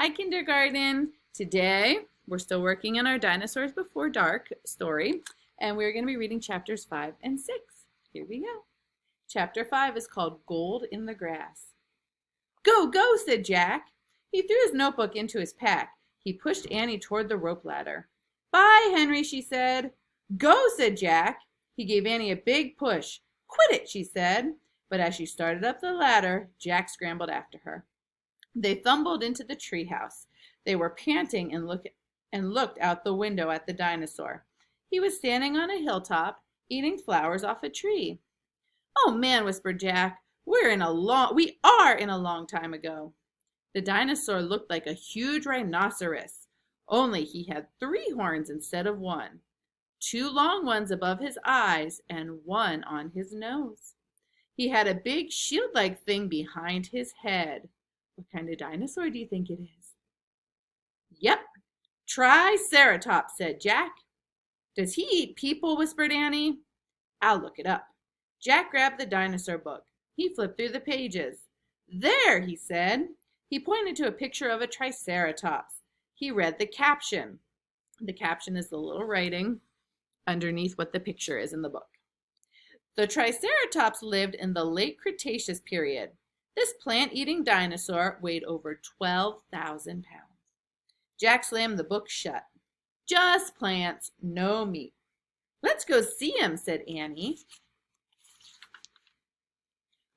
Hi, kindergarten. Today, we're still working on our Dinosaurs Before Dark story, and we're going to be reading chapters 5 and 6. Here we go. Chapter 5 is called Gold in the Grass. Go, go, said Jack. He threw his notebook into his pack. He pushed Annie toward the rope ladder. Bye, Henry, she said. Go, said Jack. He gave Annie a big push. Quit it, she said. But as she started up the ladder, Jack scrambled after her. They fumbled into the treehouse. They were panting and looked out the window at the dinosaur. He was standing on a hilltop, eating flowers off a tree. Oh man, whispered Jack, we are in a long time ago. The dinosaur looked like a huge rhinoceros, only he had 3 horns instead of 1. 2 long ones above his eyes and 1 on his nose. He had a big shield-like thing behind his head. What kind of dinosaur do you think it is? Yep, Triceratops, said Jack. Does he eat people? Whispered Annie. I'll look it up. Jack grabbed the dinosaur book. He flipped through the pages. There, he said. He pointed to a picture of a Triceratops. He read the caption. The caption is the little writing underneath what the picture is in the book. The Triceratops lived in the late Cretaceous period. This plant-eating dinosaur weighed over 12,000 pounds. Jack slammed the book shut. Just plants, no meat. Let's go see him, said Annie.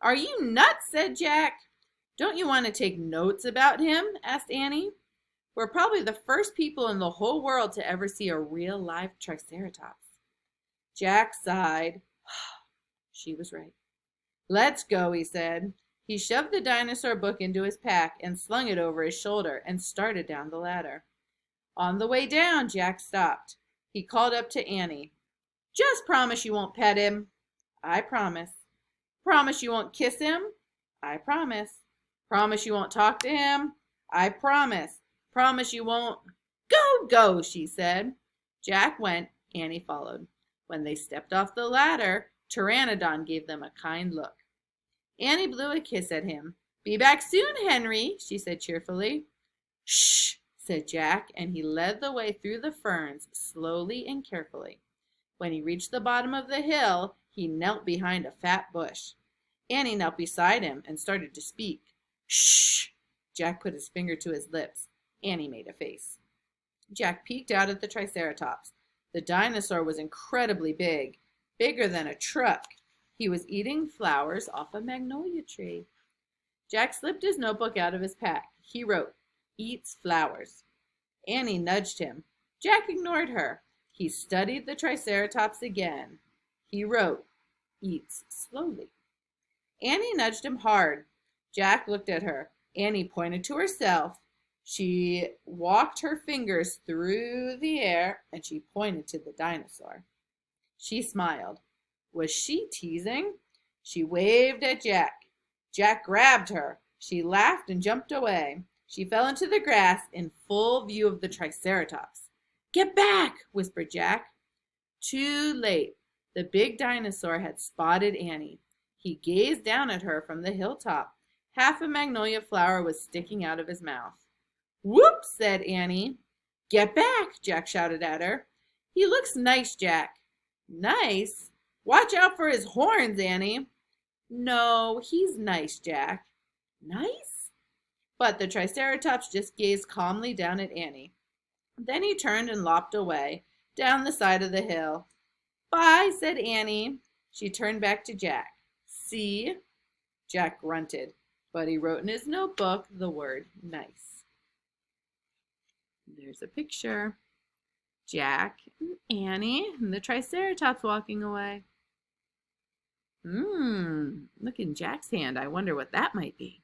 Are you nuts, said Jack. Don't you want to take notes about him, asked Annie. We're probably the first people in the whole world to ever see a real live Triceratops. Jack sighed. She was right. Let's go, he said. He shoved the dinosaur book into his pack and slung it over his shoulder and started down the ladder. On the way down, Jack stopped. He called up to Annie. Just promise you won't pet him. I promise. Promise you won't kiss him. I promise. Promise you won't talk to him. I promise. Promise you won't. Go, go, she said. Jack went. Annie followed. When they stepped off the ladder, Pteranodon gave them a kind look. Annie blew a kiss at him. Be back soon, Henry, she said cheerfully. Shh, said Jack, and he led the way through the ferns, slowly and carefully. When he reached the bottom of the hill, he knelt behind a fat bush. Annie knelt beside him and started to speak. Shh! Jack put his finger to his lips. Annie made a face. Jack peeked out at the Triceratops. The dinosaur was incredibly big, bigger than a truck. He was eating flowers off a magnolia tree. Jack slipped his notebook out of his pack. He wrote, Eats flowers. Annie nudged him. Jack ignored her. He studied the Triceratops again. He wrote, Eats slowly. Annie nudged him hard. Jack looked at her. Annie pointed to herself. She walked her fingers through the air and she pointed to the dinosaur. She smiled. Was she teasing? She waved at Jack. Jack grabbed her. She laughed and jumped away. She fell into the grass in full view of the Triceratops. Get back, whispered Jack. Too late. The big dinosaur had spotted Annie. He gazed down at her from the hilltop. Half a magnolia flower was sticking out of his mouth. Whoops, said Annie. Get back, Jack shouted at her. He looks nice, Jack. Nice? Watch out for his horns, Annie. No, he's nice, Jack. Nice? But the Triceratops just gazed calmly down at Annie. Then he turned and lopped away, down the side of the hill. Bye, said Annie. She turned back to Jack. See? Jack grunted, but he wrote in his notebook the word nice. There's a picture. Jack and Annie and the Triceratops walking away. Look in Jack's hand. I wonder what that might be.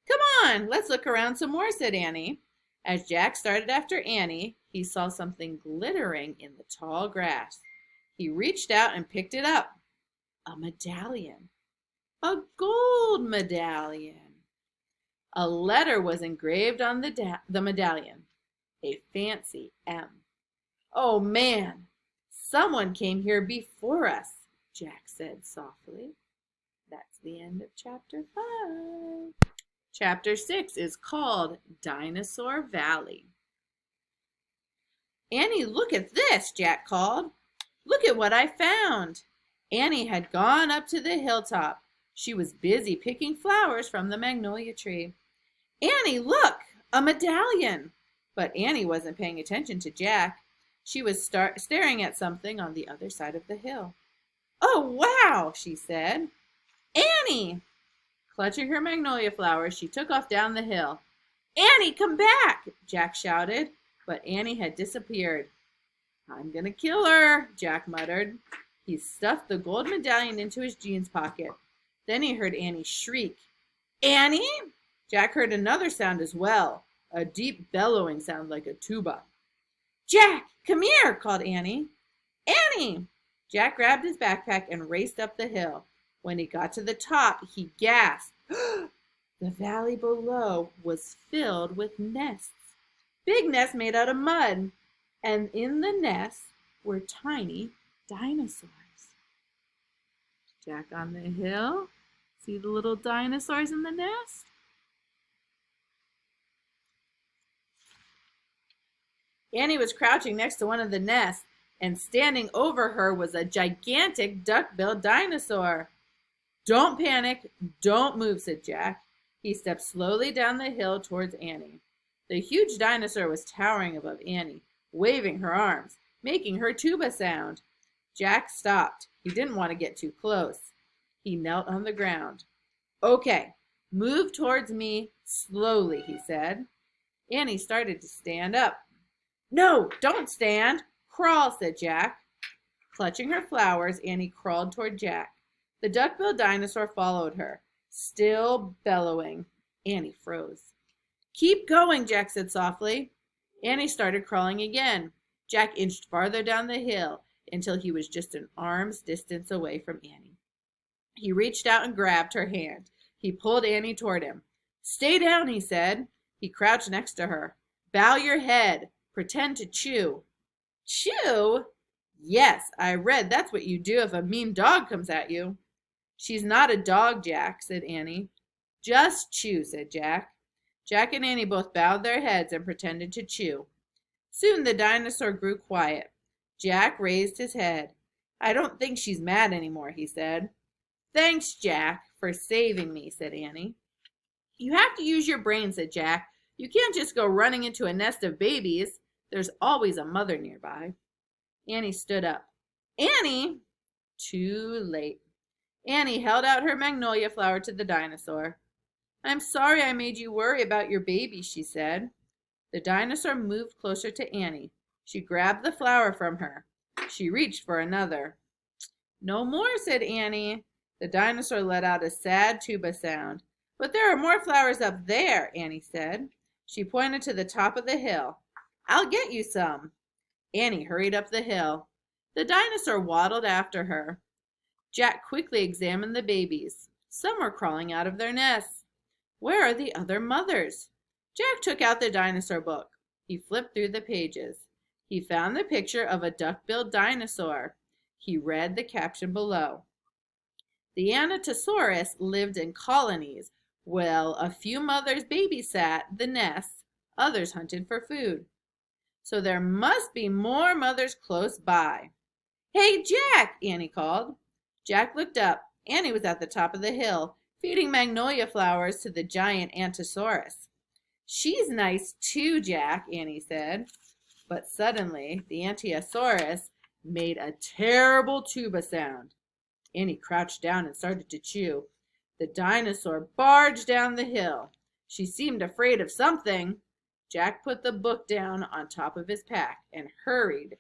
Come on, let's look around some more, said Annie. As Jack started after Annie, he saw something glittering in the tall grass. He reached out and picked it up. A medallion. A gold medallion. A letter was engraved on the medallion. A fancy M. Oh man, someone came here before us, Jack said softly. That's the end of chapter 5. Chapter 6 is called Dinosaur Valley. Annie, look at this, Jack called. Look at what I found. Annie had gone up to the hilltop. She was busy picking flowers from the magnolia tree. Annie, look, a medallion. But Annie wasn't paying attention to Jack. She was staring at something on the other side of the hill. Oh, wow, she said. Annie! Clutching her magnolia flowers, she took off down the hill. Annie, come back, Jack shouted, but Annie had disappeared. I'm gonna kill her, Jack muttered. He stuffed the gold medallion into his jeans pocket. Then he heard Annie shriek. Annie? Jack heard another sound as well, a deep bellowing sound like a tuba. Jack, come here, called Annie. Annie! Jack grabbed his backpack and raced up the hill. When he got to the top, he gasped. The valley below was filled with nests. Big nests made out of mud. And in the nests were tiny dinosaurs. Jack on the hill. See the little dinosaurs in the nest? Annie was crouching next to one of the nests, and standing over her was a gigantic duck-billed dinosaur. Don't panic, don't move, said Jack. He stepped slowly down the hill towards Annie. The huge dinosaur was towering above Annie, waving her arms, making her tuba sound. Jack stopped. He didn't want to get too close. He knelt on the ground. Okay, move towards me slowly, he said. Annie started to stand up. No, don't stand. Crawl, said Jack. Clutching her flowers, Annie crawled toward Jack. The duck-billed dinosaur followed her, still bellowing. Annie froze. Keep going, Jack said softly. Annie started crawling again. Jack inched farther down the hill until he was just an arm's distance away from Annie. He reached out and grabbed her hand. He pulled Annie toward him. Stay down, he said. He crouched next to her. Bow your head. Pretend to chew. Chew? Yes, I read that's what you do if a mean dog comes at you. She's not a dog, Jack, said Annie. Just chew, said Jack. Jack and Annie both bowed their heads and pretended to chew. Soon the dinosaur grew quiet. Jack raised his head. I don't think she's mad anymore, he said. Thanks, Jack, for saving me, said Annie. You have to use your brain, said Jack. You can't just go running into a nest of babies. There's always a mother nearby. Annie stood up. Annie! Too late. Annie held out her magnolia flower to the dinosaur. I'm sorry I made you worry about your baby, she said. The dinosaur moved closer to Annie. She grabbed the flower from her. She reached for another. No more, said Annie. The dinosaur let out a sad tuba sound. But there are more flowers up there, Annie said. She pointed to the top of the hill. I'll get you some. Annie hurried up the hill. The dinosaur waddled after her. Jack quickly examined the babies. Some were crawling out of their nests. Where are the other mothers? Jack took out the dinosaur book. He flipped through the pages. He found the picture of a duck-billed dinosaur. He read the caption below. The Dinosaurs lived in colonies. Well, a few mothers babysat the nests. Others hunted for food. So there must be more mothers close by. Hey, Jack, Annie called. Jack looked up. Annie was at the top of the hill, feeding magnolia flowers to the giant Antosaurus. She's nice too, Jack, Annie said. But suddenly, the Antosaurus made a terrible tuba sound. Annie crouched down and started to chew. The dinosaur barged down the hill. She seemed afraid of something. Jack put the book down on top of his pack and hurried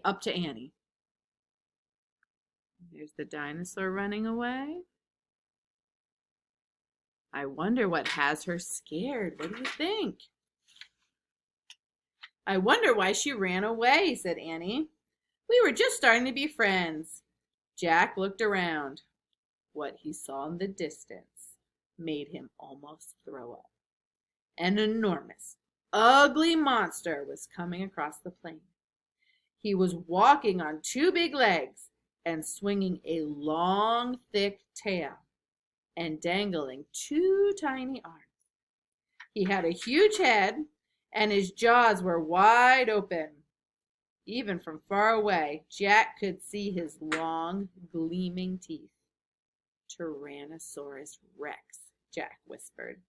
up to Annie. There's the dinosaur running away. I wonder what has her scared. What do you think? I wonder why she ran away, said Annie. We were just starting to be friends. Jack looked around. What he saw in the distance made him almost throw up. An enormous, ugly monster was coming across the plain. He was walking on two big legs and swinging a long, thick tail and dangling two tiny arms. He had a huge head, and his jaws were wide open. Even from far away, Jack could see his long, gleaming teeth. Tyrannosaurus Rex, Jack whispered.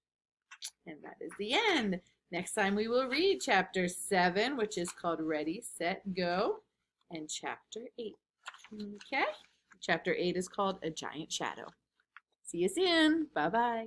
And that is the end. Next time we will read chapter 7, which is called Ready, Set, Go, and chapter 8. Okay? Chapter 8 is called A Giant Shadow. See you soon. Bye-bye.